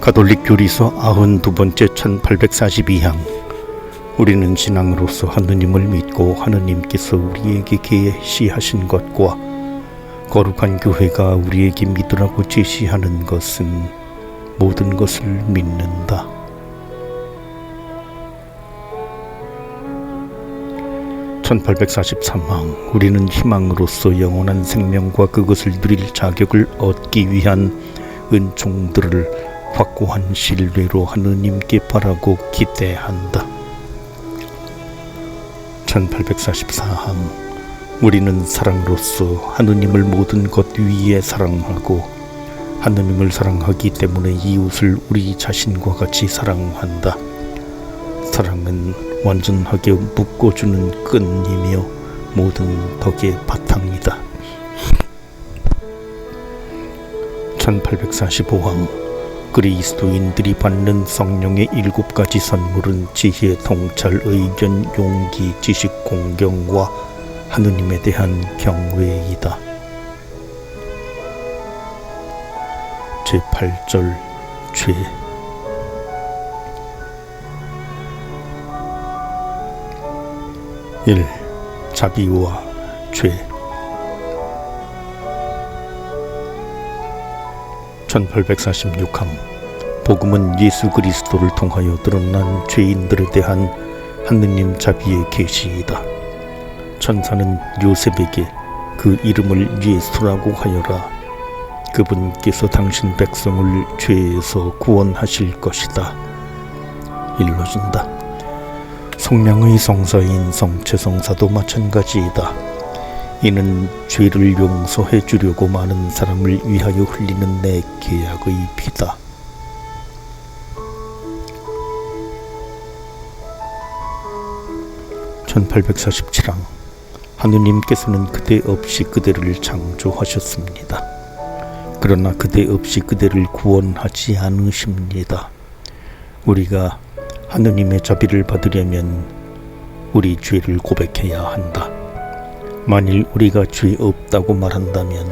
가톨릭 교리서 92번째 1842항. 우리는 신앙으로서 하느님을 믿고 하느님께서 우리에게 계시하신 것과 거룩한 교회가 우리에게 믿으라고 제시하는 것은 모든 것을 믿는다. (1843항) 우리는 희망으로서 영원한 생명과 그것을 누릴 자격을 얻기 위한 은총들을 확고한 신뢰로 하느님께 바라고 기대한다. 1844항 우리는 사랑으로서 하느님을 모든 것 위에 사랑하고 하느님을 사랑하기 때문에 이웃을 우리 자신과 같이 사랑한다. 사랑은 완전하게 묶어주는 끈이며 모든 덕의 바탕이다. 1845항 그리스도인들이 받는 성령의 7가지 선물은 지혜, 통찰, 의견, 용기, 지식, 공경과 하느님에 대한 경외이다. 제8절 죄. (1) 자비와 죄. 1846항 복음은 예수 그리스도를 통하여 드러난 죄인들에 대한 하느님 자비의 계시이다. 천사는 요셉에게 그 이름을 예수라고 하여라. 그분께서 당신 백성을 죄에서 구원하실 것이다. 일러준다. 성령의 성사인 성체성사도 마찬가지이다. 이는 죄를 용서해 주려고 많은 사람을 위하여 흘리는 내 계약의 피다. (1847항) 하느님께서는 그대 없이 그대를 창조하셨습니다. 그러나 그대 없이 그대를 구원하지 않으십니다. 우리가 하느님의 자비를 받으려면 우리 죄를 고백해야 한다. 만일 우리가 죄 없다고 말한다면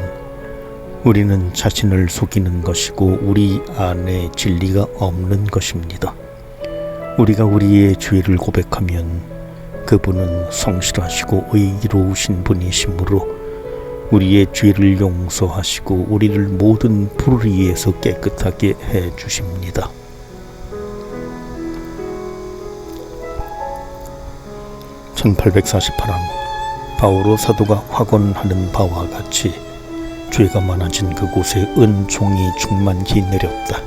우리는 자신을 속이는 것이고 우리 안에 진리가 없는 것입니다. 우리가 우리의 죄를 고백하면 그분은 성실하시고 의로우신 분이시므로 우리의 죄를 용서하시고 우리를 모든 불의에서 깨끗하게 해주십니다. (1848항) 바오로 사도가 확언하는 바와 같이 죄가 많아진 그곳에 은총이 충만히 내렸다.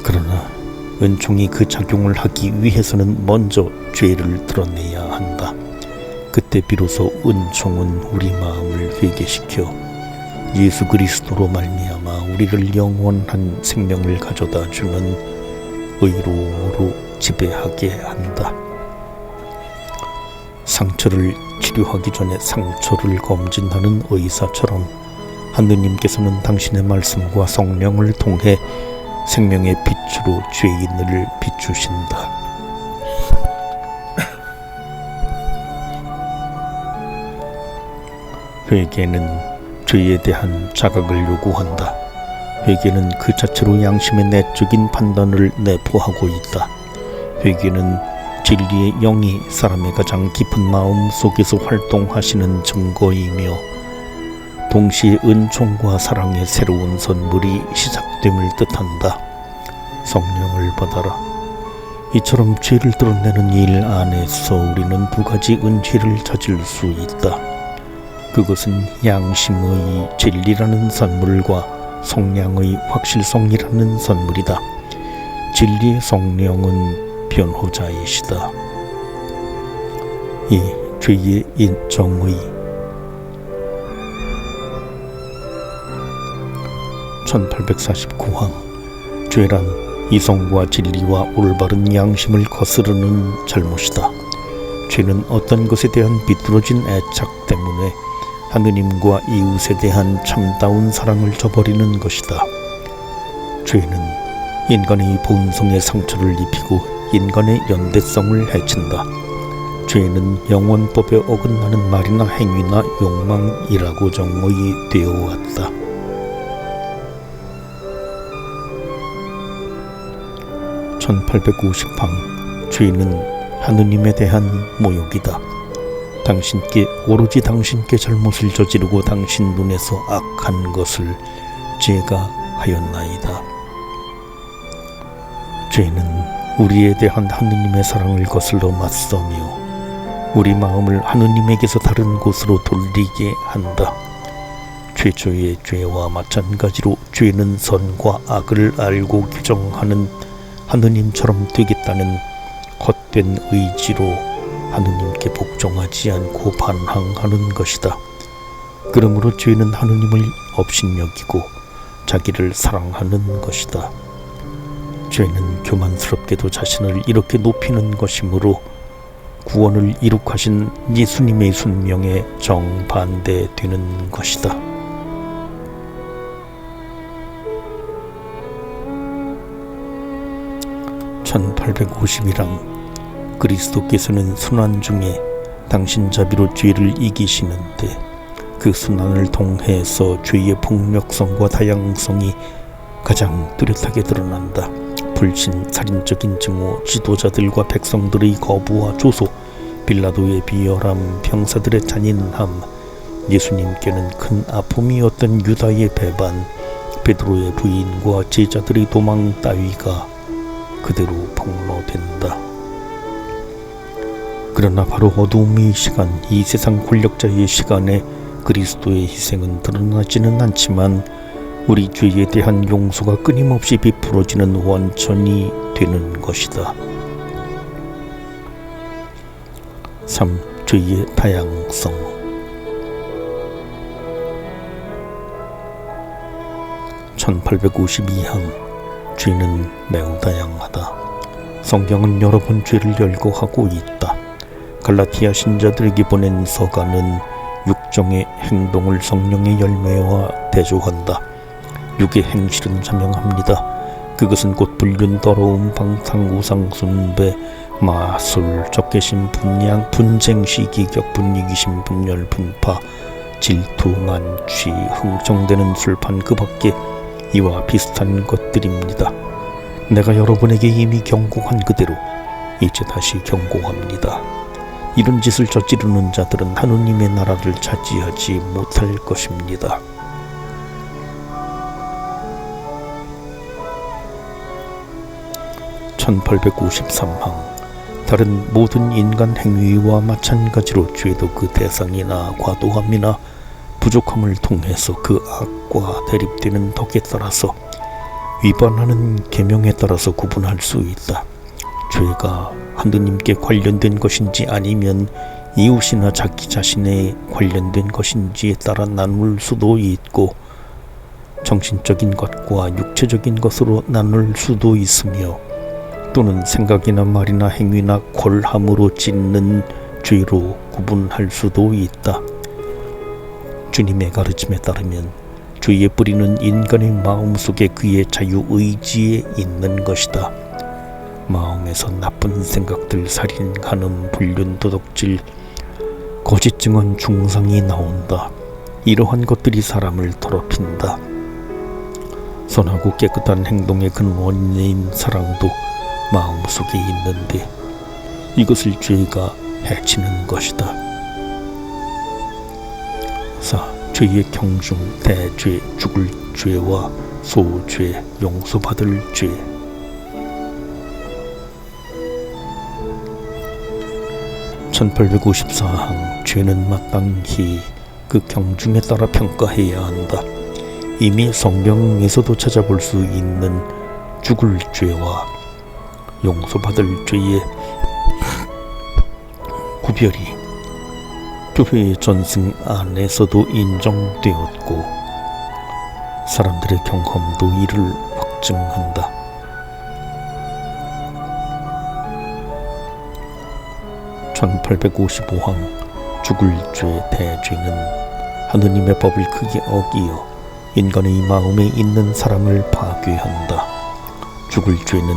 그러나 은총이 그 작용을 하기 위해서는 먼저 죄를 드러내야 한다. 그때 비로소 은총은 우리 마음을 회개시켜 예수 그리스도로 말미암아 우리를 영원한 생명을 가져다 주는 의로움으로 지배하게 한다. 상처를 치료하기 전에 상처를 검진하는 의사처럼 하느님께서는 당신의 말씀과 성령을 통해 생명의 빛으로 죄인을 비추신다. 회개는 죄에 대한 자각을 요구한다. 회개는 그 자체로 양심의 내적인 판단을 내포하고 있다. 회개는 진리의 영이 사람의 가장 깊은 마음 속에서 활동하시는 증거이며 동시에 은총과 사랑의 새로운 선물이 시작됨을 뜻한다. 성령을 받아라. 이처럼 죄를 드러내는 일 안에서 우리는 두 가지 은혜를 찾을 수 있다. 그것은 양심의 진리라는 선물과 성량의 확실성이라는 선물이다. 진리의 성령은 변호자이시다. 이 죄의 인정의. 1849항 죄란 이성과 진리와 올바른 양심을 거스르는 잘못이다. 죄는 어떤 것에 대한 비뚤어진 애착 때문에 하느님과 이웃에 대한 참다운 사랑을 저버리는 것이다. 죄는 인간의 본성에 상처를 입히고 인간의 연대성을 해친다. 죄는 영원법에 어긋나는 말이나 행위나 욕망이라고 정의되어 왔다. 1850방 죄는 하느님에 대한 모욕이다. 당신께 오로지 당신께 잘못을 저지르고 당신 눈에서 악한 것을 제가 하였나이다. 죄는 우리에 대한 하느님의 사랑을 거슬러 맞서며 우리 마음을 하느님에게서 다른 곳으로 돌리게 한다. 최초의 죄와 마찬가지로 죄는 선과 악을 알고 규정하는 하느님처럼 되겠다는 헛된 의지로 하느님께 복종하지 않고 반항하는 것이다. 그러므로 죄는 하느님을 업신여기고 자기를 사랑하는 것이다. 죄는 교만스럽게도 자신을 이렇게 높이는 것이므로 구원을 이룩하신 예수님의 순명에 정반대되는 것이다. (1851랑) 그리스도께서는 순환 중에 당신 자비로 죄를 이기시는데 그 순환을 통해서 죄의 폭력성과 다양성이 가장 뚜렷하게 드러난다. 불신, 살인적인 증오, 지도자들과 백성들의 거부와 조소, 빌라도의 비열함, 병사들의 잔인함, 예수님께는 큰 아픔이었던 유다의 배반, 베드로의 부인과 제자들의 도망 따위가 그대로 폭로된다. 그러나 바로 어두움의 시간, 이 세상 권력자의 시간에 그리스도의 희생은 드러나지는 않지만 우리 죄에 대한 용서가 끊임없이 베풀어지는 원천이 되는 것이다. 3. 죄의 다양성. (1852항) 죄는 매우 다양하다. 성경은 여러 번 죄를 열거하고 있다. 갈라티아 신자들에게 보낸 서가는 육정의 행동을 성령의 열매와 대조한다. 육의 행실은 자명합니다. 그것은 곧 불륜, 더러움, 방탕, 우상, 숭배, 마술, 적개심, 분양, 분쟁, 시기, 격분, 이기심, 분열, 분파, 질투, 만취, 흥청대는 술판, 그 밖에 이와 비슷한 것들입니다. 내가 여러분에게 이미 경고한 그대로 이제 다시 경고합니다. 이런 짓을 저지르는 자들은 하느님의 나라를 차지하지 못할 것입니다. (1853항) 다른 모든 인간 행위와 마찬가지로 죄도 그 대상이나 과도함이나 부족함을 통해서 그 악과 대립되는 덕에 따라서 위반하는 계명에 따라서 구분할 수 있다. 죄가 하느님께 관련된 것인지 아니면 이웃이나 자기 자신에 관련된 것인지에 따라 나눌 수도 있고 정신적인 것과 육체적인 것으로 나눌 수도 있으며 또는 생각이나 말이나 행위나 골함으로 짓는 죄로 구분할 수도 있다. 주님의 가르침에 따르면 죄의 뿌리는 인간의 마음속에 그의 자유의지에 있는 것이다. 마음에서 나쁜 생각들, 살인, 간음, 불륜, 도둑질, 거짓 증언, 중상이 나온다. 이러한 것들이 사람을 더럽힌다. 선하고 깨끗한 행동의 근원인 사랑도 마음속에 있는데 이것을 죄가 해치는 것이다. 4. 죄의 경중, 대죄, 죽을 죄와 소죄, 용서받을 죄. (1854항) 죄는 마땅히 그 경중에 따라 평가해야 한다. 이미 성경에서도 찾아볼 수 있는 죽을 죄와 용서받을 죄의 구별이 교회의 전승 안에서도 인정되었고 사람들의 경험도 이를 확증한다. (1855항) 죽을 죄, 대죄는 하느님의 법을 크게 어기어 인간의 마음에 있는 사랑을 파괴한다. 죽을 죄는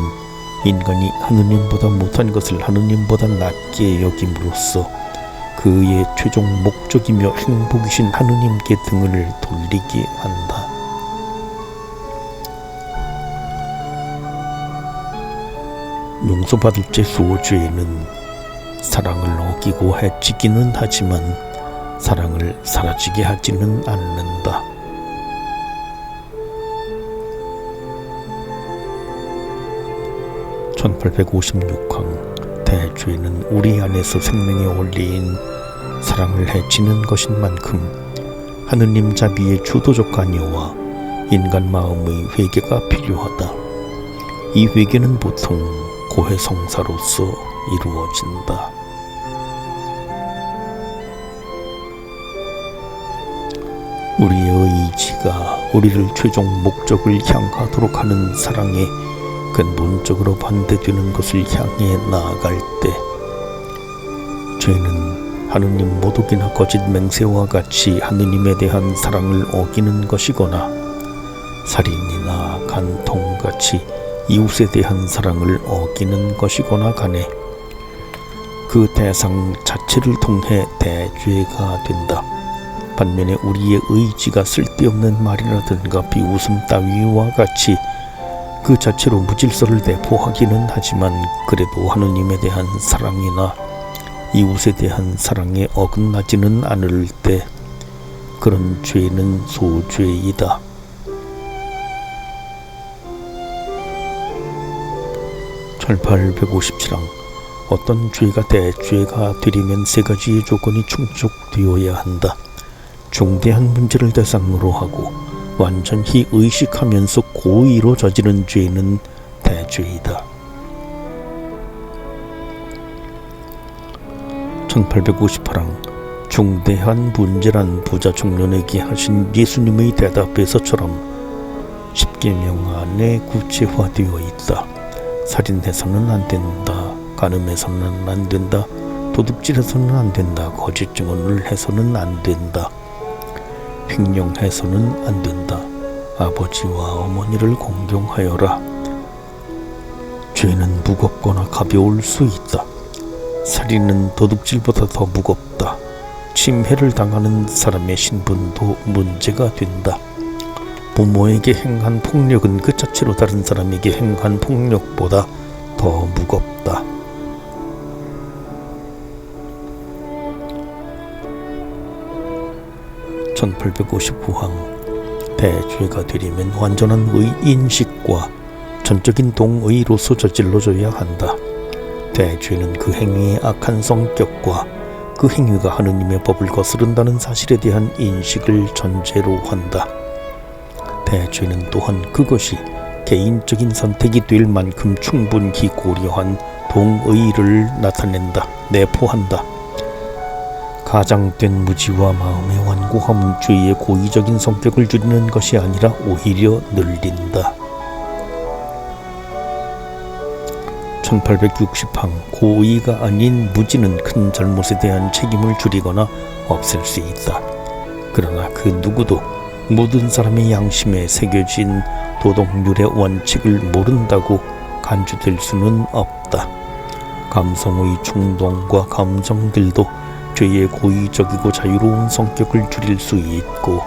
인간이 하느님보다 못한 것을 하느님보다 낮게 여김으로써 그의 최종 목적이며 행복이신 하느님께 등을 돌리게 한다. 용서받을 제 수호죄는 사랑을 어기고 해치기는 하지만 사랑을 사라지게 하지는 않는다. (1856항) 대죄는 우리 안에서 생명의 원리인 사랑을 해치는 것인 만큼 하느님 자비의 주도적 관여와 인간 마음의 회개가 필요하다. 이 회개는 보통 고해성사로서 이루어진다. 우리의 의지가 우리를 최종 목적을 향하도록 하는 사랑에 근본적으로 반대되는 것을 향해 나아갈 때 죄는 하느님 모독이나 거짓 맹세와 같이 하느님에 대한 사랑을 어기는 것이거나 살인이나 간통같이 이웃에 대한 사랑을 어기는 것이거나 간에 그 대상 자체를 통해 대죄가 된다. 반면에 우리의 의지가 쓸데없는 말이라든가 비웃음 따위와 같이 그 자체로 무질서를 내포하기는 하지만 그래도 하느님에 대한 사랑이나 이웃에 대한 사랑에 어긋나지는 않을 때 그런 죄는 소죄이다. (1857항) 어떤 죄가 대죄가 되려면 세 가지의 조건이 충족되어야 한다. 중대한 문제를 대상으로 하고 완전히 의식하면서 고의로 저지른 죄는 대죄이다. (1858항) 중대한 문제란 부자 청년에게 하신 예수님의 대답에서처럼 십계명 안에 구체화되어 있다. 살인해서는 안 된다. 간음해서는 안 된다. 도둑질해서는 안 된다. 거짓 증언을 해서는 안 된다. 횡령해서는 안 된다. 아버지와 어머니를 공경하여라. 죄는 무겁거나 가벼울 수 있다. 살인은 도둑질보다 더 무겁다. 침해를 당하는 사람의 신분도 문제가 된다. 부모에게 행한 폭력은 그 자체로 다른 사람에게 행한 폭력보다 더 무겁다. (1859항) 대죄가 되려면 완전한 의인식과 전적인 동의로서 저질러져야 한다. 대죄는 그 행위의 악한 성격과 그 행위가 하느님의 법을 거스른다는 사실에 대한 인식을 전제로 한다. 대죄는 또한 그것이 개인적인 선택이 될 만큼 충분히 고려한 동의를 나타낸다, 내포한다. 가장된 무지와 마음의 완고함은 죄의 고의적인 성격을 줄이는 것이 아니라 오히려 늘린다. (1860항) 고의가 아닌 무지는 큰 잘못에 대한 책임을 줄이거나 없앨 수 있다. 그러나 그 누구도 모든 사람의 양심에 새겨진 도덕률의 원칙을 모른다고 간주될 수는 없다. 감성의 충동과 감정들도 죄의 고의적이고 자유로운 성격을 줄일 수 있고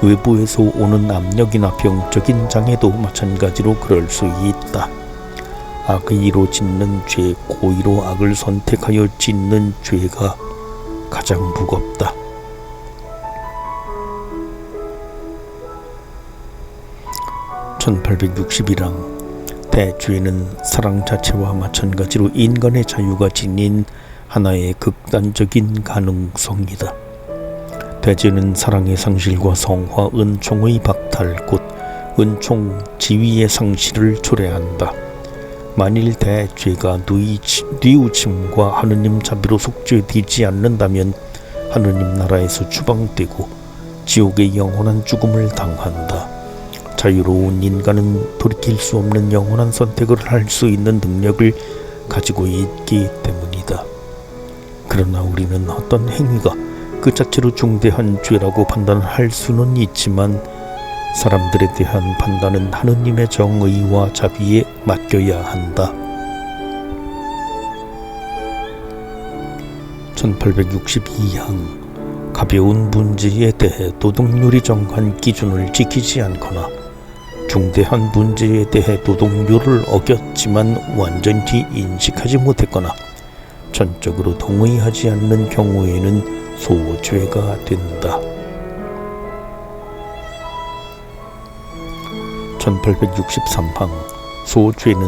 외부에서 오는 압력이나 병적인 장애도 마찬가지로 그럴 수 있다. 악의로 짓는 죄, 고의로 악을 선택하여 짓는 죄가 가장 무겁다. (1861항) 대죄는 사랑 자체와 마찬가지로 인간의 자유가 지닌 하나의 극단적인 가능성이다. 대죄는 사랑의 상실과 성화, 은총의 박탈, 곧 은총, 지위의 상실을 초래한다. 만일 대죄가 뉘우침과 하느님 자비로 속죄되지 않는다면 하느님 나라에서 추방되고 지옥의 영원한 죽음을 당한다. 자유로운 인간은 돌이킬 수 없는 영원한 선택을 할 수 있는 능력을 가지고 있기 때문이다. 그러나 우리는 어떤 행위가 그 자체로 중대한 죄라고 판단할 수는 있지만 사람들에 대한 판단은 하느님의 정의와 자비에 맡겨야 한다. (1862항) 가벼운 문제에 대해 도덕률이 정한 기준을 지키지 않거나 중대한 문제에 대해 노동요를 어겼지만 완전히 인식하지 못했거나 전적으로 동의하지 않는 경우에는 소죄가 된다. 1863방 소죄는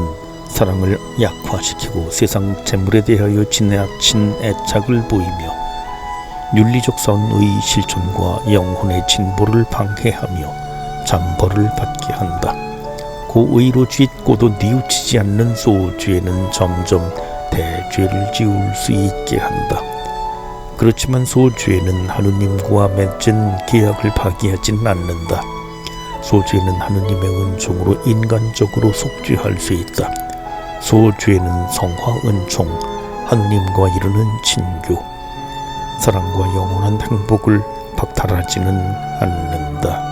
사랑을 약화시키고 세상 재물에 대하여 지나친 애착을 보이며 윤리적 선의 실천과 영혼의 진보를 방해하며 잠벌을 받게 한다. 고의로 짓고도 뉘우치지 않는 소죄는 점점 대죄를 지을 수 있게 한다. 그렇지만 소죄는 하느님과 맺은 계약을 파기하지는 않는다. 소죄는 하느님의 은총으로 인간적으로 속죄할 수 있다. 소죄는 성화 은총, 하느님과 이루는 친교, 사랑과 영원한 행복을 박탈하지는 않는다.